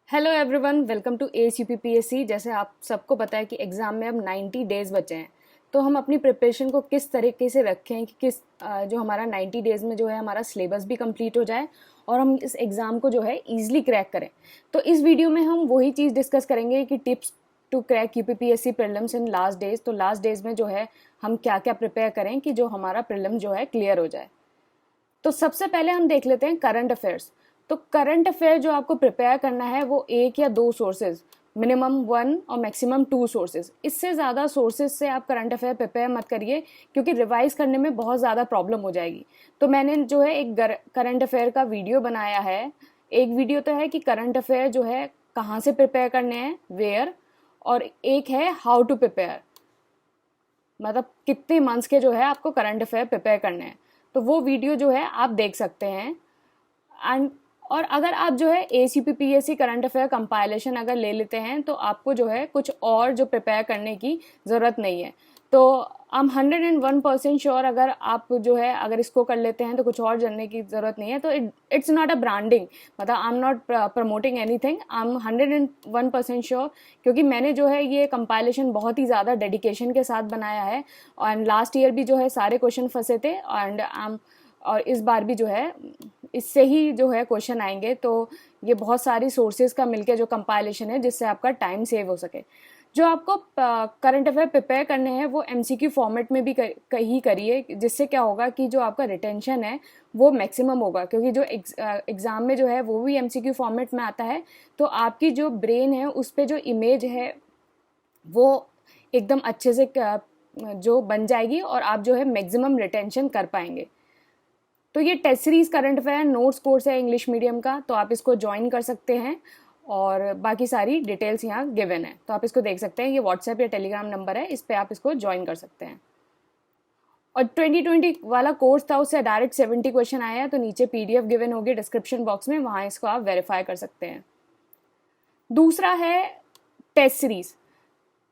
Hello everyone, welcome to ACPPSC। जैसे आप सबको पता है कि एग्ज़ाम में अब 90 डेज़ बचे हैं, तो हम अपनी प्रिपरेशन को किस तरीके से रखें कि जो हमारा 90 डेज़ में जो है हमारा सिलेबस भी कंप्लीट हो जाए और हम इस एग्ज़ाम को जो है ईजिली क्रैक करें। तो इस वीडियो में हम वही चीज़ डिस्कस करेंगे कि tips to crack UPPSC prelims in last days. तो लास्ट डेज़ में जो है हम क्या क्या प्रिपेयर करें कि जो हमारा प्रीलिम जो है क्लियर हो जाए। तो सबसे पहले हम देख लेते हैं करंट अफेयर्स। तो करंट अफेयर जो आपको प्रिपेयर करना है वो एक या दो सोर्सेज, मिनिमम 1 और मैक्सिमम 2 सोर्सेज। इससे ज़्यादा सोर्सेज से आप करंट अफेयर प्रिपेयर मत करिए, क्योंकि रिवाइज करने में बहुत ज़्यादा प्रॉब्लम हो जाएगी। तो मैंने जो है एक करंट अफेयर का वीडियो बनाया है। एक वीडियो तो है कि करंट अफेयर जो है कहाँ से प्रिपेयर करने हैं, वेयर, और एक है हाउ टू प्रिपेयर, मतलब कितने मंथ्स के जो है आपको करंट अफेयर प्रिपेयर करने हैं। तो वो वीडियो जो है आप देख सकते हैं। एंड और अगर आप जो है ACPPSC करंट अफेयर कंपाइलेशन अगर ले लेते हैं तो आपको जो है कुछ और जो प्रिपेयर करने की ज़रूरत नहीं है। तो आई एम 101% श्योर, अगर आप जो है अगर इसको कर लेते हैं तो कुछ और जानने की ज़रूरत नहीं है। तो इट्स नॉट अ ब्रांडिंग, मतलब I am not promoting anything, I am 101% sure, क्योंकि मैंने जो है ये कंपाइलेशन बहुत ही ज़्यादा डेडिकेशन के साथ बनाया है। एंड लास्ट ईयर भी जो है सारे क्वेश्चन फंसे थे एंड और इस बार भी जो है इससे ही जो है क्वेश्चन आएंगे। तो ये बहुत सारी सोर्सेज का मिलके जो कंपाइलेशन है जिससे आपका टाइम सेव हो सके। जो आपको करंट अफेयर प्रिपेयर करने हैं वो MCQ फॉर्मेट में भी ही करिए, जिससे क्या होगा कि जो आपका रिटेंशन है वो मैक्सिमम होगा, क्योंकि जो एग्ज़ाम में जो है वो भी MCQ फॉर्मेट में आता है। तो आपकी जो ब्रेन है उस पर जो इमेज है वो एकदम अच्छे से जो बन जाएगी और आप जो है मैक्सिमम रिटेंशन कर पाएंगे। तो ये test series current affair notes course है इंग्लिश मीडियम का, तो आप इसको ज्वाइन कर सकते हैं और बाकी सारी डिटेल्स यहाँ गिवन है, तो आप इसको देख सकते हैं। ये व्हाट्सएप या टेलीग्राम नंबर है, इस पर आप इसको ज्वाइन कर सकते हैं। और 2020 वाला कोर्स था, उससे डायरेक्ट 70 क्वेश्चन आया है, तो नीचे PDF गिवन होगी डिस्क्रिप्शन बॉक्स में, वहाँ इसको आप वेरीफाई कर सकते हैं। दूसरा है टेस्ट सीरीज।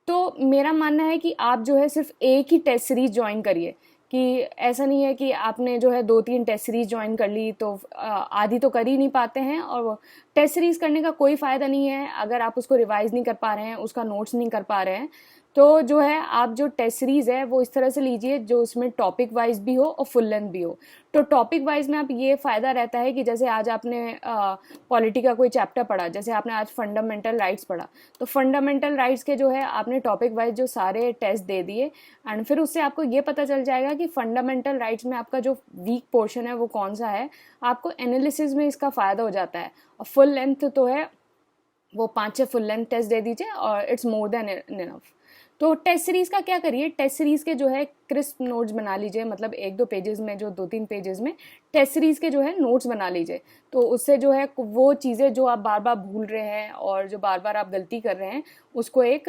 तो मेरा मानना है कि आप जो है सिर्फ एक ही टेस्ट सीरीज ज्वाइन करिए, कि ऐसा नहीं है कि आपने जो है 2-3 टेस्ट सीरीज ज्वाइन कर ली तो आधी तो कर ही नहीं पाते हैं। और टेस्ट सीरीज करने का कोई फ़ायदा नहीं है अगर आप उसको रिवाइज नहीं कर पा रहे हैं, उसका नोट्स नहीं कर पा रहे हैं। तो जो है आप जो टेस्ट सीरीज़ है वो इस तरह से लीजिए जो उसमें टॉपिक वाइज भी हो और फुल लेंथ भी हो। तो टॉपिक वाइज में आप ये फ़ायदा रहता है कि जैसे आज आपने पॉलिटी का कोई चैप्टर पढ़ा, जैसे आपने आज फंडामेंटल राइट्स पढ़ा, तो फंडामेंटल राइट्स के जो है आपने टॉपिक वाइज जो सारे टेस्ट दे दिए, एंड फिर उससे आपको ये पता चल जाएगा कि फंडामेंटल राइट्स में आपका जो वीक पोर्शन है वो कौन सा है। आपको एनालिसिस में इसका फ़ायदा हो जाता है। और फुल लेंथ तो है वो 5-6 फुल लेंथ टेस्ट दे दीजिए और इट्स मोर देन इनफ। तो टेस्ट सीरीज का क्या करिए, टेस्ट सीरीज के जो है क्रिस्प नोट्स बना लीजिए, मतलब 1-2 पेजेस में, जो 2-3 पेजेस में टेस्ट सीरीज के जो है नोट्स बना लीजिए। तो उससे जो है वो चीज़ें जो आप बार बार भूल रहे हैं और जो बार बार आप गलती कर रहे हैं उसको एक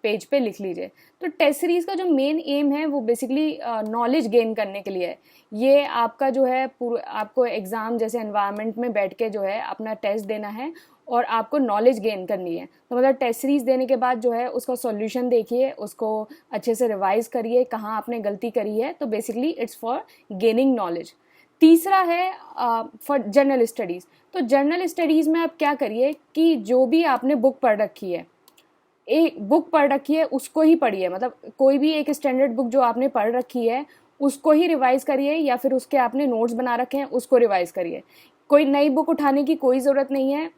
पेज पे लिख लीजिए। तो टेस्ट सीरीज का जो मेन एम है वो बेसिकली नॉलेज गेन करने के लिए है। ये आपका जो है आपको एग्ज़ाम जैसे एनवायरनमेंट में बैठ के जो है अपना टेस्ट देना है और आपको नॉलेज गेन करनी है। तो मतलब टेस्ट सीरीज देने के बाद जो है उसका सॉल्यूशन देखिए, उसको अच्छे से रिवाइज करिए कहाँ आपने गलती करी है। तो basically it's for gaining knowledge. तीसरा है फॉर जर्नल स्टडीज़। तो जर्नल स्टडीज़ में आप क्या करिए कि जो भी आपने बुक पढ़ रखी है, एक बुक पढ़ रखी है उसको ही पढ़िए, मतलब कोई भी एक स्टैंडर्ड बुक जो आपने पढ़ रखी है उसको ही रिवाइज करिए, या फिर उसके आपने नोट्स बना रखे हैं उसको रिवाइज करिए। कोई नई बुक उठाने की कोई ज़रूरत नहीं है।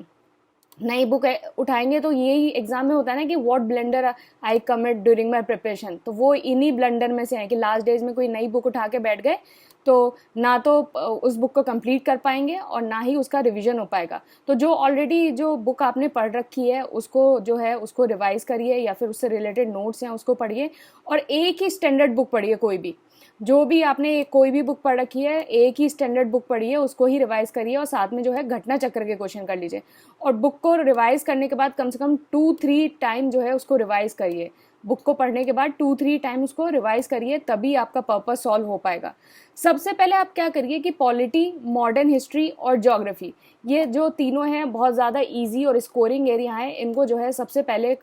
नई बुक उठाएंगे तो यही एग्जाम में होता है ना कि what blunder I commit during my preparation, तो वो इन्हीं ब्लंडर में से है कि लास्ट डेज में कोई नई बुक उठा के बैठ गए तो ना तो उस बुक को कंप्लीट कर पाएंगे और ना ही उसका रिवीजन हो पाएगा। तो जो ऑलरेडी जो बुक आपने पढ़ रखी है उसको जो है उसको रिवाइज करिए, या फिर उससे रिलेटेड नोट्स हैं उसको पढ़िए, और एक ही स्टैंडर्ड बुक पढ़िए। कोई भी जो भी आपने कोई भी बुक पढ़ रखी है एक ही स्टैंडर्ड बुक पढ़िए, उसको ही रिवाइज करिए और साथ में जो है घटना चक्र के क्वेश्चन कर लीजिए। और बुक को रिवाइज करने के बाद कम से कम 2-3 टाइम जो है उसको रिवाइज करिए। बुक को पढ़ने के बाद 2-3 टाइम उसको रिवाइज करिए, तभी आपका पर्पस सॉल्व हो पाएगा। सबसे पहले आप क्या करिए कि पॉलिटी, मॉडर्न हिस्ट्री और ज्योग्राफी, ये जो तीनों हैं बहुत ज़्यादा ईजी और स्कोरिंग एरिया हैं, इनको जो है सबसे पहले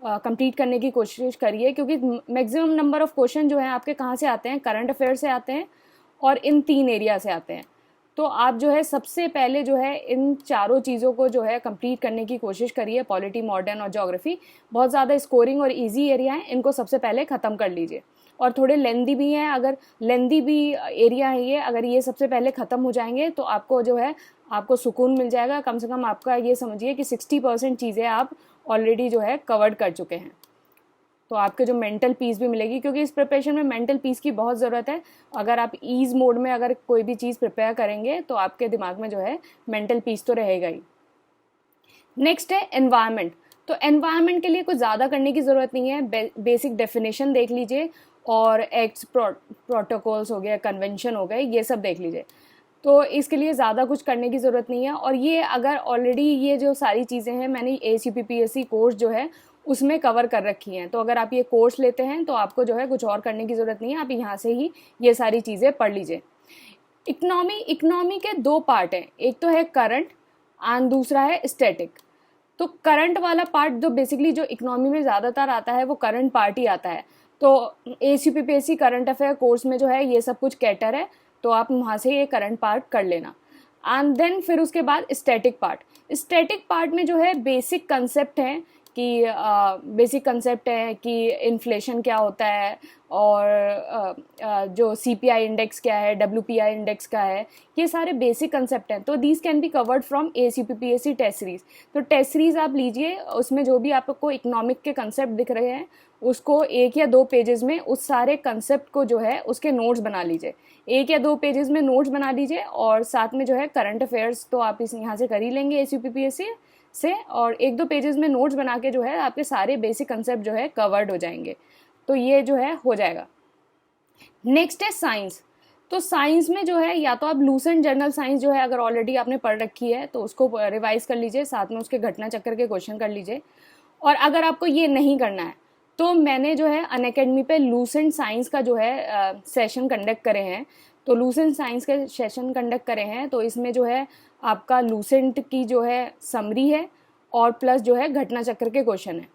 कंप्लीट करने की कोशिश करिए, क्योंकि मैक्सिमम नंबर ऑफ क्वेश्चन जो है आपके कहाँ से आते हैं, करंट अफेयर से आते हैं और इन 3 एरिया से आते हैं। तो आप जो है सबसे पहले जो है इन चारों चीज़ों को जो है कंप्लीट करने की कोशिश करिए, पॉलिटी, मॉडर्न और ज्योग्राफी। बहुत ज़्यादा स्कोरिंग और इजी एरिया हैं, इनको सबसे पहले ख़त्म कर लीजिए। और थोड़े लेंदी भी हैं, अगर लेंदी भी एरिया है ये, अगर ये सबसे पहले ख़त्म हो जाएंगे तो आपको जो है आपको सुकून मिल जाएगा। कम से कम आपका ये समझिए कि 60% चीज़ें आप ऑलरेडी जो है कवर्ड कर चुके हैं। तो आपके जो मेंटल पीस भी मिलेगी, क्योंकि इस प्रिपरेशन में मेंटल पीस की बहुत ज़रूरत है। अगर आप ईज मोड में अगर कोई भी चीज़ प्रिपेयर करेंगे तो आपके दिमाग में जो है मेंटल पीस तो रहेगा ही। नेक्स्ट है एनवायरनमेंट। तो एनवायरनमेंट के लिए कुछ ज़्यादा करने की ज़रूरत नहीं है, बेसिक डेफिनेशन देख लीजिए और एक्ट्स, प्रोटोकॉल्स हो गया, कन्वेंशन हो गए, ये सब देख लीजिए। तो इसके लिए ज़्यादा कुछ करने की ज़रूरत नहीं है। और ये अगर ऑलरेडी ये जो सारी चीज़ें हैं मैंने ACPPSC कोर्स जो है उसमें कवर कर रखी हैं, तो अगर आप ये कोर्स लेते हैं तो आपको जो है कुछ और करने की ज़रूरत नहीं है, आप यहाँ से ही ये सारी चीज़ें पढ़ लीजिए। इकोनॉमी के दो पार्ट हैं, एक तो है करंट एंड दूसरा है स्टैटिक। तो करंट वाला पार्ट जो बेसिकली जो इकोनॉमी में ज़्यादातर आता है वो करंट पार्ट ही आता है। तो ACPPSC करंट अफेयर कोर्स में जो है ये सब कुछ कैटर है, तो आप वहाँ से ये करंट पार्ट कर लेना। एंड देन फिर उसके बाद स्टैटिक पार्ट में जो है बेसिक कंसेप्ट है कि इन्फ्लेशन क्या होता है और जो CPI इंडेक्स क्या है, WPI इंडेक्स क्या है, ये सारे बेसिक कंसेप्ट हैं। तो these can be covered from ACPPSC test series. तो टेस्ट सीरीज आप लीजिए, उसमें जो भी आपको इकोनॉमिक के कंसेप्ट दिख रहे हैं उसको 1 या 2 पेजेस में उस सारे कंसेप्ट को जो है उसके नोट्स बना लीजिए। 1 या 2 पेजेस में नोट्स बना लीजिए और साथ में जो है करंट अफेयर्स तो आप इस यहाँ से कर ही लेंगे ACPPSC से, और 1-2 पेजेस में नोट्स बना के जो है आपके सारे बेसिक कंसेप्ट जो है कवर्ड हो जाएंगे। तो ये जो है हो जाएगा। नेक्स्ट है साइंस। तो साइंस में जो है या तो आप लूसेंट जनरल साइंस जो है अगर ऑलरेडी आपने पढ़ रखी है तो उसको रिवाइज कर लीजिए, साथ में उसके घटना चक्र के क्वेश्चन कर लीजिए। और अगर आपको ये नहीं करना है तो मैंने जो है अनअकैडमी पे लूसेंट साइंस का जो है सेशन कंडक्ट करे हैं। तो लूसेंट साइंस के सेशन कंडक्ट करे हैं, तो इसमें जो है आपका लूसेंट की जो है समरी है और प्लस जो है घटना चक्र के क्वेश्चन है।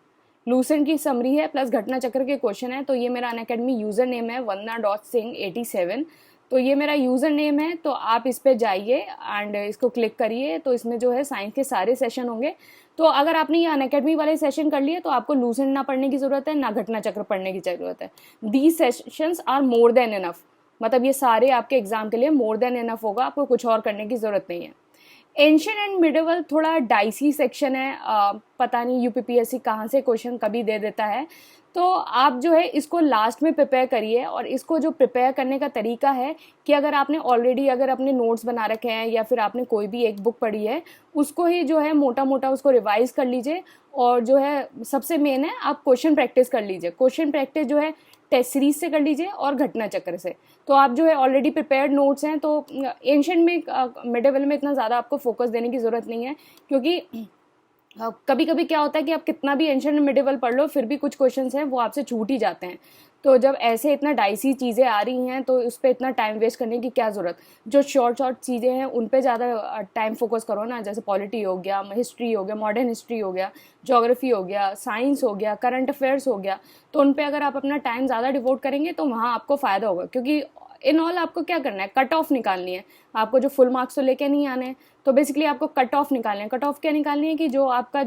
लूसेंट की समरी है प्लस घटना चक्र के क्वेश्चन है। तो ये मेरा अनअकैडमी यूज़र नेम है Vandana.Singh87। तो ये मेरा यूज़र नेम है, तो आप इस पर जाइए एंड इसको क्लिक करिए। तो इसमें जो है साइंस के सारे सेशन होंगे। तो अगर आपने ये अनअकैडमी वाले सेशन कर लिए तो आपको लूसेंट ना पढ़ने की ज़रूरत है, ना घटना चक्र पढ़ने की ज़रूरत है। These sessions are more than enough. मतलब ये सारे आपके एग्जाम के लिए मोर देन इनफ होगा, आपको कुछ और करने की ज़रूरत नहीं है। एंशिएंट एंड मिडिवल थोड़ा डाइसी सेक्शन है, पता नहीं UPPSC कहाँ से क्वेश्चन कभी दे देता है। तो आप जो है इसको लास्ट में प्रिपेयर करिए। और इसको जो प्रिपेयर करने का तरीका है कि अगर आपने ऑलरेडी अगर अपने नोट्स बना रखे हैं या फिर आपने कोई भी एक बुक पढ़ी है उसको ही जो है मोटा मोटा उसको रिवाइज कर लीजिए। और जो है सबसे मेन है आप क्वेश्चन प्रैक्टिस कर लीजिए। क्वेश्चन प्रैक्टिस जो है टेस्ट सीरीज से कर लीजिए और घटना चक्र से। तो आप जो है ऑलरेडी प्रिपेयर्ड नोट्स हैं, तो एंशिएंट में मिडिवल में इतना ज़्यादा आपको फोकस देने की ज़रूरत नहीं है, क्योंकि कभी कभी क्या होता है कि आप कितना भी एंशिएंट मिडिवल पढ़ लो फिर भी कुछ क्वेश्चंस हैं वो आपसे छूट ही जाते हैं। तो जब ऐसे इतना डाइसी चीज़ें आ रही हैं तो उस पर इतना टाइम वेस्ट करने की क्या ज़रूरत। जो शॉर्ट चीज़ें हैं उन पे ज़्यादा टाइम फोकस करो ना, जैसे पॉलिटी हो गया, हिस्ट्री हो गया, मॉडर्न हिस्ट्री हो गया, ज्योग्राफी हो गया, साइंस हो गया, करंट अफेयर्स हो गया। तो उन पे अगर आप अपना टाइम ज़्यादा डिवोट करेंगे तो वहाँ आपको फ़ायदा होगा। क्योंकि इन ऑल आपको क्या करना है, कट ऑफ निकालनी है। आपको जो फुल मार्क्स तो लेके नहीं आने हैं, तो बेसिकली आपको कट ऑफ निकालने हैं। कट ऑफ क्या निकालनी है कि जो आपका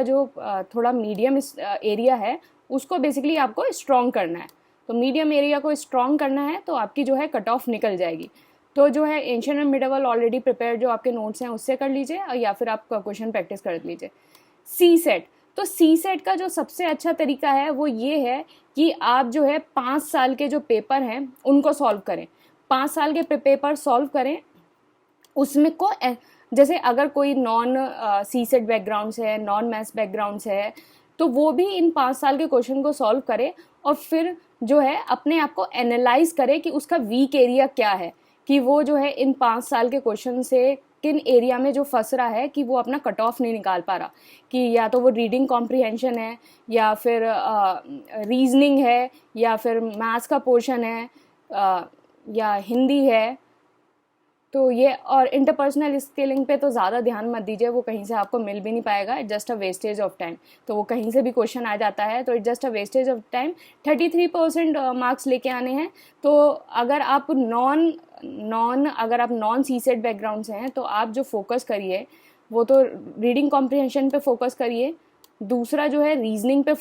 जो थोड़ा मीडियम एरिया है उसको बेसिकली आपको स्ट्रॉन्ग करना है। तो मीडियम एरिया को स्ट्रॉन्ग करना है तो आपकी जो है कट ऑफ निकल जाएगी। तो जो है ancient and medieval already prepare जो आपके नोट्स हैं उससे कर लीजिए, या फिर आप क्वेश्चन प्रैक्टिस कर लीजिए। CSET। तो CSET का जो सबसे अच्छा तरीका है वो ये है कि आप जो है 5 साल के जो पेपर हैं उनको सॉल्व करें। 5 साल के पेपर सॉल्व करें, उसमें को जैसे अगर कोई नॉन CSET बैकग्राउंड से है, नॉन मैथ्स बैकग्राउंड से है, तो वो भी इन 5 साल के क्वेश्चन को सॉल्व करे और फिर जो है अपने आप को एनालाइज करे कि उसका वीक एरिया क्या है, कि वो जो है इन 5 साल के क्वेश्चन से किन एरिया में जो फंस रहा है कि वो अपना कट ऑफ नहीं निकाल पा रहा, कि या तो वो रीडिंग कॉम्प्रिहेंशन है या फिर रीजनिंग है या फिर मैथ्स का पोर्शन है या हिंदी है। तो ये और इंटरपर्सनल स्किलिंग पे तो ज़्यादा ध्यान मत दीजिए, वो कहीं से आपको मिल भी नहीं पाएगा, it just a wastage of time. तो वो कहीं से भी क्वेश्चन आ जाता है तो it just a wastage of time. 33% marks लेके आने हैं। तो अगर आप नॉन अगर आप नॉन सी सेट बैकग्राउंड से हैं तो आप जो फोकस करिए वो तो रीडिंग कॉम्प्रिहेंशन पे फोकस करिए, दूसरा जो है रीजनिंग पे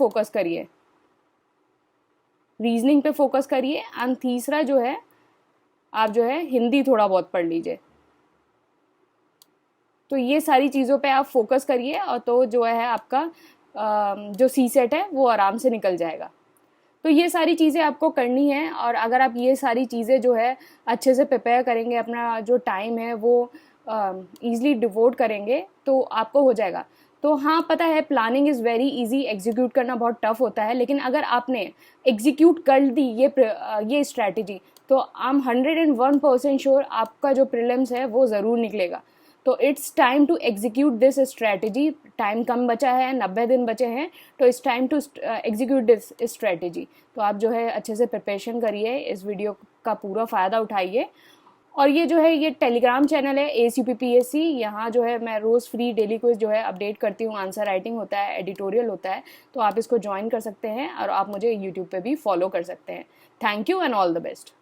फोकस करिए, एंड तीसरा जो है आप जो है हिंदी थोड़ा बहुत पढ़ लीजिए। तो ये सारी चीज़ों पे आप फोकस करिए और तो जो है आपका जो सी सेट है वो आराम से निकल जाएगा। तो ये सारी चीज़ें आपको करनी है, और अगर आप ये सारी चीज़ें जो है अच्छे से प्रिपेयर करेंगे, अपना जो टाइम है वो ईज़िली डिवोट करेंगे तो आपको हो जाएगा। तो हाँ, पता है planning is very easy, execute करना बहुत टफ होता है, लेकिन अगर आपने एग्जीक्यूट कर दी ये स्ट्रैटेजी तो आई एम 101% श्योर आपका जो प्रीलिम्स है वो ज़रूर निकलेगा। तो it's time to execute this strategy. Time कम बचा है, 90 दिन बचे हैं, तो it's time to execute this strategy. तो आप जो है अच्छे से प्रिपरेशन करिए, इस वीडियो का पूरा फ़ायदा उठाइए। और ये जो है ये टेलीग्राम चैनल है ACUPPSC, यहाँ जो है मैं रोज़ फ्री डेली क्विज जो है अपडेट करती हूँ, आंसर राइटिंग होता है, एडिटोरियल होता है, तो आप इसको ज्वाइन कर सकते हैं और आप मुझे यूट्यूब पे भी फॉलो कर सकते हैं। Thank you and all the best.